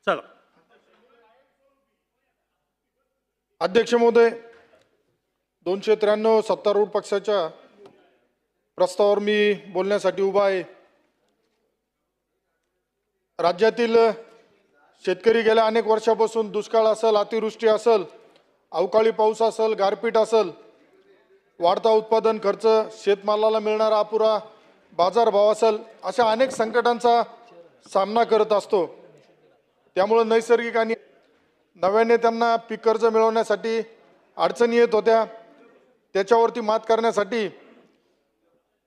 चला. अध्यक्ष महोदय, 293 सत्तारूढ पक्षाच्या प्रस्तावावर मी बोलण्यासाठी उभा आहे. राज्यातील शेतकरी गेल्या अनेक वर्षापासून दुष्काळ असेल, अतिवृष्टी असेल, अवकाळी पाऊस असेल, गारपीट असेल, वाढता उत्पादन खर्च, शेतमालाला मिळणारा अपुरा बाजारभाव असेल, अशा अनेक संकटांचा सामना करत असतो. त्यामुळे नैसर्गिक आणि नव्याने त्यांना पीक कर्ज मिळवण्यासाठी अडचणी येत होत्या. त्याच्यावरती मात करण्यासाठी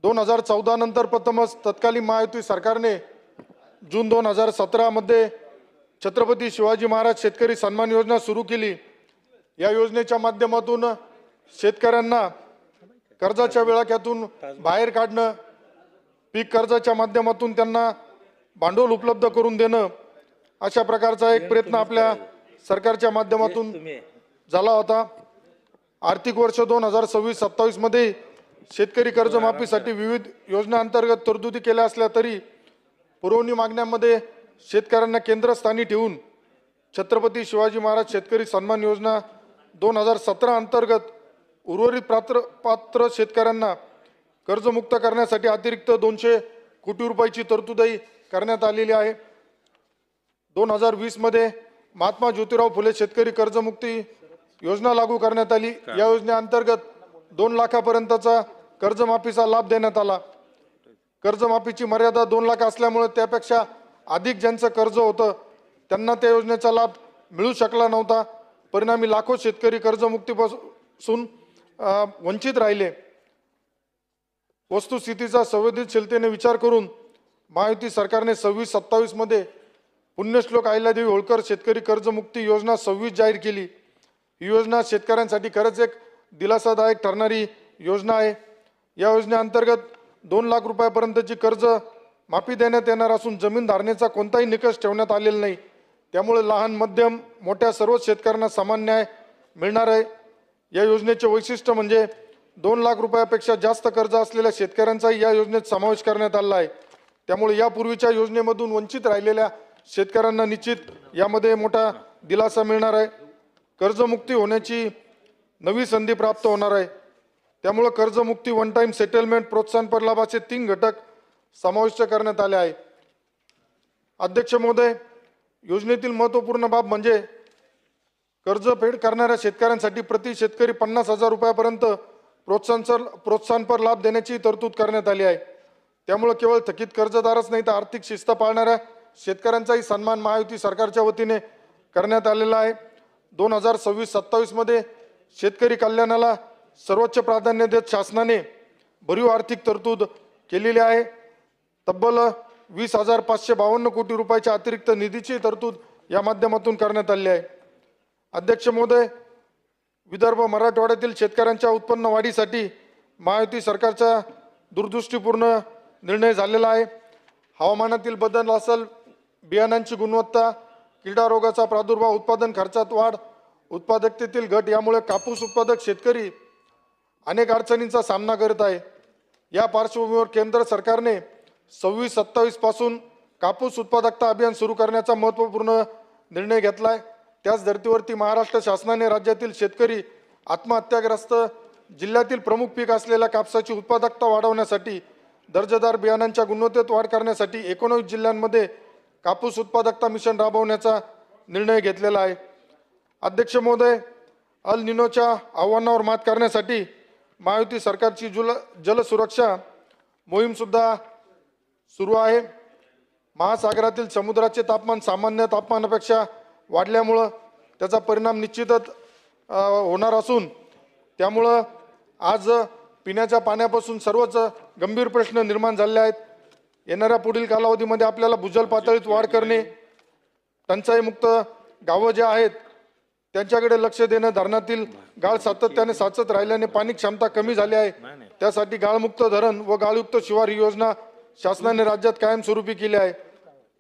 2014 नंतर प्रथमच तत्कालीन महायुती सरकारने जून 2017 मध्ये छत्रपती शिवाजी महाराज शेतकरी सन्मान योजना सुरू केली. या योजनेच्या माध्यमातून शेतकऱ्यांना कर्जाच्या विळख्यातून बाहेर काढणं, पीक कर्जाच्या माध्यमातून त्यांना भांडवल उपलब्ध करून देणं, अशा प्रकारचा एक प्रयत्न आपल्या सरकारच्या माध्यमातून झाला होता. आर्थिक वर्ष 2026-27 मध्ये शेतकरी कर्जमाफीसाठी विविध योजना अंतर्गत तरतुदी केल्या असल्या तरी पुरवणी मागण्यांमध्ये शेतकऱ्यांना केंद्रस्थानी ठेवून छत्रपती शिवाजी महाराज शेतकरी सन्मान योजना 2017 अंतर्गत उर्वरित पात्र शेतकऱ्यांना कर्जमुक्त करण्यासाठी अतिरिक्त 200 कोटी रुपयाची तरतूदही करण्यात आलेली आहे. 2020 मध्ये महात्मा ज्योतिराव फुले शेतकरी कर्जमुक्ती योजना लागू करण्यात आली. या योजनेअंतर्गत 2 लाखापर्यंतचा कर्जमाफीचा लाभ देण्यात आला. कर्जमाफीची मर्यादा 2 लाख असल्यामुळे त्यापेक्षा अधिक ज्यांचं कर्ज होतं त्यांना त्या योजनेचा लाभ मिळू शकला नव्हता. परिणामी लाखो शेतकरी कर्जमुक्तीपासून वंचित राहिले. वस्तुस्थितीचा संवेदनशीलतेने विचार करून महायुती सरकारने 26-27 मध्ये पुण्यश्लोक अहिल्यादेवी होळकर शेतकरी कर्जमुक्ती योजना 26 जाहीर केली. ही योजना शेतकऱ्यांसाठी खरंच एक दिलासादायक ठरणारी योजना आहे. या योजनेअंतर्गत 2 लाख रुपयापर्यंतची कर्ज माफी देण्यात येणार असून जमीन धारणेचा कोणताही निकष ठेवण्यात आलेला नाही. त्यामुळे लहान, मध्यम, मोठ्या सर्वच शेतकऱ्यांना समान न्याय मिळणार आहे. या योजनेचे वैशिष्ट्य म्हणजे 2 लाख रुपयापेक्षा जास्त कर्ज असलेल्या शेतकऱ्यांचाही या योजनेत समावेश करण्यात आला आहे. त्यामुळे यापूर्वीच्या योजनेमधून वंचित राहिलेल्या शेतकऱ्यांना निश्चित यामध्ये मोठा दिलासा मिळणार आहे. कर्जमुक्ती होण्याची नवी संधी प्राप्त होणार आहे. त्यामुळे कर्जमुक्ती, वन टाइम सेटलमेंट, प्रोत्साहनपर लाभाचे 3 घटक समाविष्ट करण्यात आले आहे. अध्यक्ष महोदय, योजनेतील महत्त्वपूर्ण बाब म्हणजे कर्जफेड करणाऱ्या शेतकऱ्यांसाठी प्रति शेतकरी 50,000 रुपयापर्यंत प्रोत्साहनपर लाभ देण्याची तरतूद करण्यात आली आहे. त्यामुळे केवळ थकीत कर्जदारच नाही तर आर्थिक शिस्त पाळणाऱ्या शेतकऱ्यांचाही सन्मान महायुती सरकारच्या वतीने करण्यात आलेला आहे. 2026-27 मध्ये शेतकरी कल्याणाला सर्वोच्च प्राधान्य देत शासनाने भरीव आर्थिक तरतूद केलेली आहे. तब्बल 20,552 कोटी रुपयाच्या अतिरिक्त निधीची तरतूद या माध्यमातून करण्यात आली आहे. अध्यक्ष महोदय, विदर्भ मराठवाड्यातील शेतकऱ्यांच्या उत्पन्न वाढीसाठी महायुती सरकारचा दूरदृष्टीपूर्ण निर्णय झालेला आहे. हवामानातील बदल असेल, बियाणांची गुणवत्ता, कीडा रोगाचा प्रादुर्भाव, उत्पादन खर्चात वाढ, उत्पादकतेतील घट यामुळे कापूस उत्पादक शेतकरी अनेक अडचणींचा सामना करत आहे. या पार्श्वभूमीवर केंद्र सरकारने 26-27 पासून कापूस उत्पादकता अभियान सुरू करण्याचा महत्त्वपूर्ण निर्णय घेतला आहे. त्याच धर्तीवरती महाराष्ट्र शासनाने राज्यातील शेतकरी आत्महत्याग्रस्त जिल्ह्यातील प्रमुख पीक असलेल्या कापसाची उत्पादकता वाढवण्यासाठी, दर्जेदार बियाणांच्या गुणवत्तेत वाढ करण्यासाठी 19 जिल्ह्यांमध्ये कापूस उत्पादकता मिशन राबवण्याचा निर्णय घेतलेला आहे. अध्यक्ष महोदय, अल निनोच्या आव्हानावर मात करण्यासाठी महायुती सरकारची जलसुरक्षा मोहीम सुद्धा सुरू आहे. महासागरातील समुद्राचे तापमान सामान्य तापमानापेक्षा वाढल्यामुळं त्याचा परिणाम निश्चितच होणार असून त्यामुळं आज पिण्याच्या पाण्यापासून सर्वच गंभीर प्रश्न निर्माण झाले आहेत. येणाऱ्या पुढील कालावधीमध्ये आपल्याला भूजल पातळीत वाढ करणे, टंचाईमुक्त गावं जे आहेत त्यांच्याकडे लक्ष देणं, धरणातील गाळ सातत्याने साचत राहिल्याने पाणी क्षमता कमी झाली आहे. त्यासाठी गाळमुक्त धरण व गाळयुक्त शिवार ही योजना शासनाने राज्यात कायमस्वरूपी केली आहे.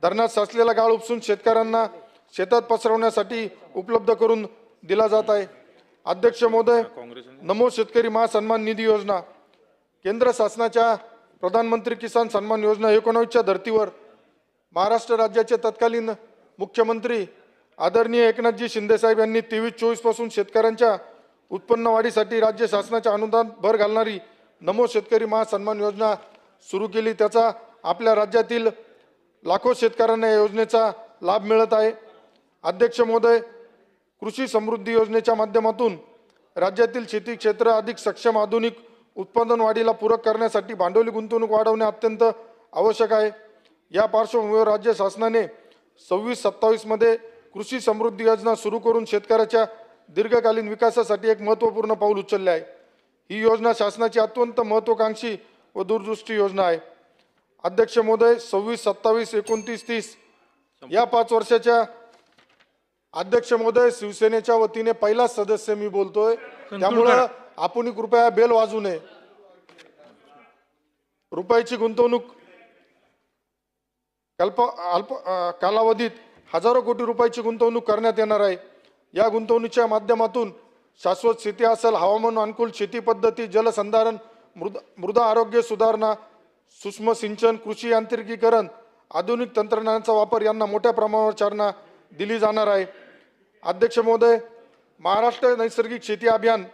धरणात साचलेला गाळ उपसून शेतकऱ्यांना शेतात पसरवण्यासाठी उपलब्ध करून दिला जात आहे. अध्यक्ष महोदय, नमो शेतकरी महासन्मान निधी योजना, केंद्र शासनाच्या प्रधानमंत्री किसान सन्मान योजना 19च्या धर्तीवर महाराष्ट्र राज्याचे तत्कालीन मुख्यमंत्री आदरणीय एकनाथजी शिंदे साहेब यांनी 23-24 पासून शेतकऱ्यांच्या उत्पन्न वाढीसाठी राज्य शासनाच्या अनुदान भर घालणारी नमो शेतकरी महासन्मान योजना सुरू केली। त्याचा आपल्या राज्यातील लाखो शेतकऱ्यांना या योजनेचा लाभ मिळत आहे। अध्यक्ष महोदय, कृषी समृद्धी योजनेच्या माध्यमातून राज्यातील शेती क्षेत्र अधिक सक्षम, आधुनिक उत्पादन वाढीला पूरक करण्यासाठी भांडवली गुंतवणूक वाढवणे अत्यंत आवश्यक आहे। या पार्श्वभूमीवर राज्य शासनाने 26-27 मध्ये कृषी समृद्धी योजना सुरू करून शेतकऱ्याच्या दीर्घकालीन विकासासाठी एक महत्त्वपूर्ण पाऊल उचलले आहे। ही योजना शासनाची अत्यंत महत्त्वाकांक्षी व दूरदृष्टी योजना आहे। अध्यक्ष महोदय, 26, 27, 29, 30 या 5 वर्षाच्या अध्यक्ष महोदय, शिवसेनेच्या वतीने पहिला सदस्य मी बोलतोय, त्यामुळे आपण कृपया बेल वाजवू नये। रुपयाची गुंतवणूक अल्प कालावधीत हजारो कोटी रुपयाची गुंतवणूक करण्यात येणार आहे। या गुंतवणुकीच्या माध्यमातून शाश्वत शेती असेल, हवामान अनुकूल शेती पद्धती, जलसंधारण, मृदा आरोग्य सुधारणा, सूक्ष्म सिंचन, कृषी यांत्रिकीकरण, आधुनिक तंत्रज्ञानाचा वापर यांना मोठ्या प्रमाणावर चालना दिली जाणार आहे। अध्यक्ष महोदय, महाराष्ट्र नैसर्गिक शेती अभियान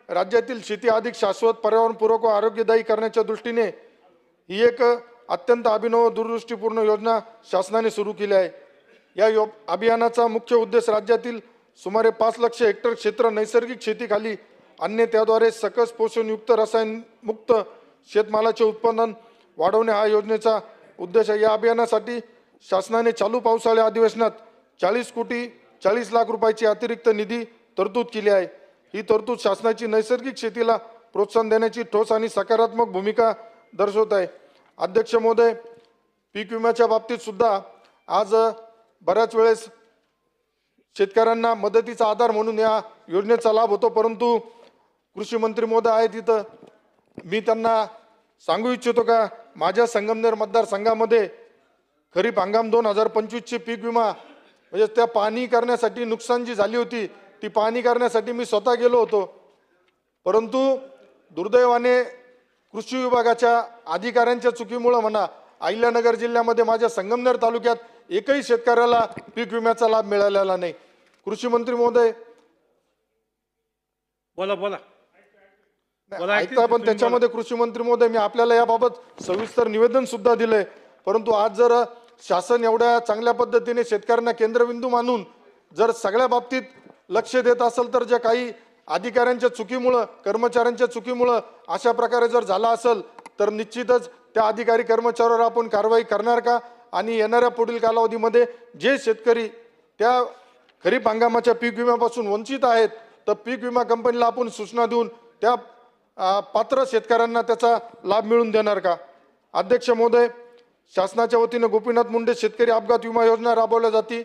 राज्यातील शेती अधिक शाश्वत, पर्यावरणपूरक व आरोग्यदायी करण्याच्या दृष्टीने ही एक अत्यंत अभिनव दूरदृष्टीपूर्ण योजना शासनाने सुरू केली आहे। या अभियानाचा मुख्य उद्देश राज्यातील सुमारे 5 लाख हेक्टर क्षेत्र नैसर्गिक शेतीखाली आणणे, त्याद्वारे सकस पोषणयुक्त रसायनमुक्त शेतमालाचे उत्पादन वाढवणे हा योजनेचा उद्देश आहे। या अभियानासाठी शासनाने चालू पावसाळी अधिवेशनात 40 लाख रुपयाची अतिरिक्त निधी तरतूद केली आहे। ही तरतूद शासनाची नैसर्गिक शेतीला प्रोत्साहन देण्याची ठोस आणि सकारात्मक भूमिका दर्शवत आहे। अध्यक्ष महोदय, पीक विम्याच्या बाबतीत सुद्धा आज बऱ्याच वेळेस शेतकऱ्यांना मदतीचा आधार म्हणून या योजनेचा लाभ होतो, परंतु कृषी मंत्री महोदय आहेत इथं, मी त्यांना सांगू इच्छितो का माझ्या संगमनेर मतदारसंघामध्ये खरीप हंगाम 2025 चे पीक विमा म्हणजे त्या पाणी करण्यासाठी नुकसान जी झाली होती ती पाणी करण्यासाठी मी स्वतः गेलो होतो, परंतु दुर्दैवाने कृषी विभागाच्या अधिकाऱ्यांच्या चुकीमुळे म्हणा अहिल्यानगर जिल्ह्यामध्ये माझ्या संगमनेर तालुक्यात एकही शेतकऱ्याला पीक विम्याचा लाभ मिळालेला नाही। कृषी मंत्री महोदय, बोला ऐकता, पण त्याच्यामध्ये कृषी मंत्री महोदय मी आपल्याला याबाबत सविस्तर निवेदन सुद्धा दिलंय, परंतु आज जर शासन एवढ्या चांगल्या पद्धतीने शेतकऱ्यांना केंद्रबिंदू मानून जर सगळ्या बाबतीत लक्ष देत असेल तर ज्या काही अधिकाऱ्यांच्या चुकीमुळे, कर्मचाऱ्यांच्या चुकीमुळे अशा प्रकारे जर झाला असेल तर निश्चितच त्या अधिकारी कर्मचाऱ्यावर आपण कारवाई करणार का? आणि येणाऱ्या पुढील कालावधीमध्ये जे शेतकरी त्या खरीप हंगामाच्या पीक विम्यापासून वंचित आहेत तर पीक विमा कंपनीला आपण सूचना देऊन त्या पात्र शेतकऱ्यांना त्याचा लाभ मिळवून देणार का? अध्यक्ष महोदय, शासनाच्या वतीने गोपीनाथ मुंडे शेतकरी अपघात विमा योजना राबवल्या जाते।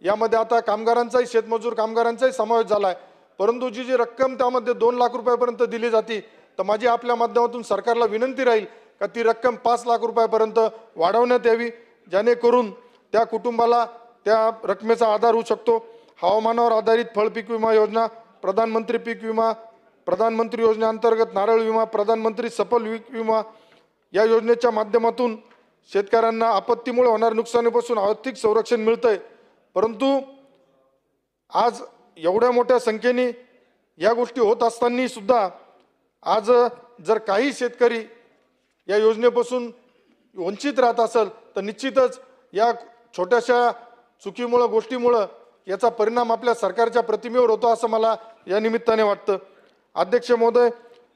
यामध्ये आता कामगारांचाही, शेतमजूर कामगारांचाही समावेश झाला आहे, परंतु जी रक्कम त्यामध्ये 2 लाख रुपयापर्यंत दिली जाते, तर माझी आपल्या माध्यमातून सरकारला विनंती राहील का ती रक्कम 5 लाख रुपयापर्यंत वाढवण्यात यावी, जेणेकरून त्या कुटुंबाला त्या रकमेचा आधार होऊ शकतो। हवामानावर आधारित फळ पीक विमा योजना, प्रधानमंत्री पीक विमा, प्रधानमंत्री योजनेअंतर्गत नारळ विमा, प्रधानमंत्री सफल पीक विमा या योजनेच्या माध्यमातून शेतकऱ्यांना आपत्तीमुळे होणाऱ्या नुकसानीपासून आर्थिक संरक्षण मिळतंय, परंतु आज एवढ्या मोठ्या संख्येने या गोष्टी होत असताना सुद्धा आज जर काही शेतकरी या योजनेपासून वंचित राहत असेल तर निश्चितच या छोट्याशा चुकीमुळे, गोष्टीमुळे याचा परिणाम आपल्या सरकारच्या प्रतिमेवर होतो असं मला या निमित्ताने वाटतं। अध्यक्ष महोदय,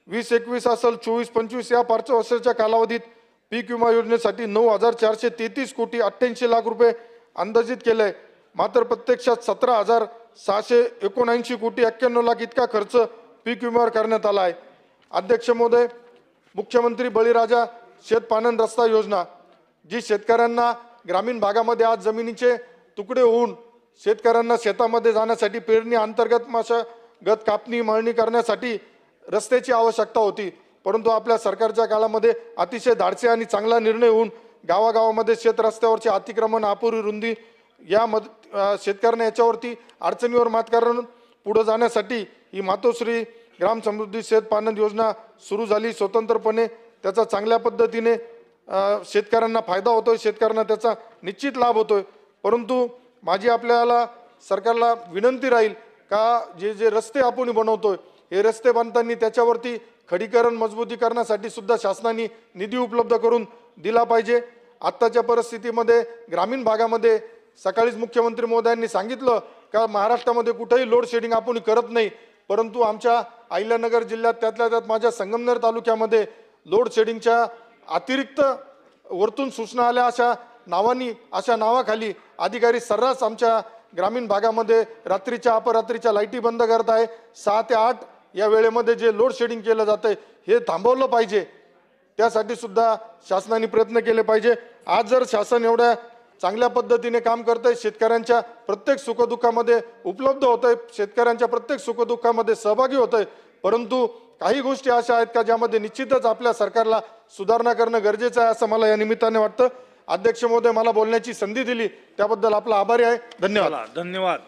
20-21 असेल, 24-25 या 5 वर्षाच्या कालावधीत पीक विमा योजनेसाठी 9,433 कोटी 88 लाख रुपये अंदाजित केले, मात्र प्रत्यक्षात 17,679 कोटी 91 लाख इतका खर्च पीक विम्यावर करण्यात आला आहे। अध्यक्ष महोदय, मुख्यमंत्री बळीराजा शेतपाणन रस्ता योजना जी शेतकऱ्यांना ग्रामीण भागामध्ये आज जमिनीचे तुकडे होऊन शेतकऱ्यांना शेतामध्ये जाण्यासाठी पेरणी अंतर्गत मशागत, कापणी, मळणी करण्यासाठी रस्त्याची आवश्यकता होती, परंतु आपल्या सरकारच्या काळामध्ये अतिशय धाडसी आणि चांगला निर्णय होऊन गावागावामध्ये शेत रस्त्यावरचे अतिक्रमण, अपुरी रुंदी या शेतकऱ्यांना याच्यावरती अडचणीवर मात करून पुढे जाण्यासाठी ही मातोश्री ग्राम समृद्धी शेतपाणन योजना सुरू झाली। स्वतंत्रपणे त्याचा चांगल्या पद्धतीने शेतकऱ्यांना फायदा होतोय, शेतकऱ्यांना त्याचा निश्चित लाभ होतोय, परंतु माझी आपल्याला सरकारला विनंती राहील का जे जे रस्ते आपण बनवतोय हे रस्ते बांधताना त्याच्यावरती खडीकरण मजबूतीकरणासाठी सुद्धा शासनाने निधी उपलब्ध करून दिला पाहिजे। आत्ताच्या परिस्थितीमध्ये ग्रामीण भागामध्ये सकाळीच मुख्यमंत्री महोदयांनी सांगितलं का महाराष्ट्रामध्ये कुठेही लोड शेडिंग आपण करत नाही, परंतु आमच्या अहिल्यानगर जिल्ह्यात त्यातल्या त्यात माझ्या संगमनेर तालुक्यामध्ये लोड शेडिंगच्या अतिरिक्त वरतून सूचना आल्या अशा नावाखाली अधिकारी सर्रास आमच्या ग्रामीण भागामध्ये रात्रीच्या अपरात्रीच्या लाईटी बंद करत आहे। 6 ते 8 या वेळेमध्ये जे लोड शेडिंग केलं जातंय हे थांबवलं पाहिजे, त्यासाठी सुद्धा शासनाने प्रयत्न केले पाहिजे। आज जर शासन एवढ्या चांगल्या पद्धतीने काम करतंय, शेतकऱ्यांच्या प्रत्येक सुखदुःखामध्ये उपलब्ध होतंय, शेतकऱ्यांच्या प्रत्येक सुखदुःखामध्ये सहभागी होतंय, परंतु काही गोष्टी अशा आहेत का ज्यामध्ये निश्चितच आपल्या सरकारला सुधारणा करणं गरजेचं आहे असं मला या निमित्ताने वाटतं। अध्यक्ष महोदय मला बोलण्याची संधी दिली त्याबद्दल आपला आभारी आहे। धन्यवाद। धन्यवाद।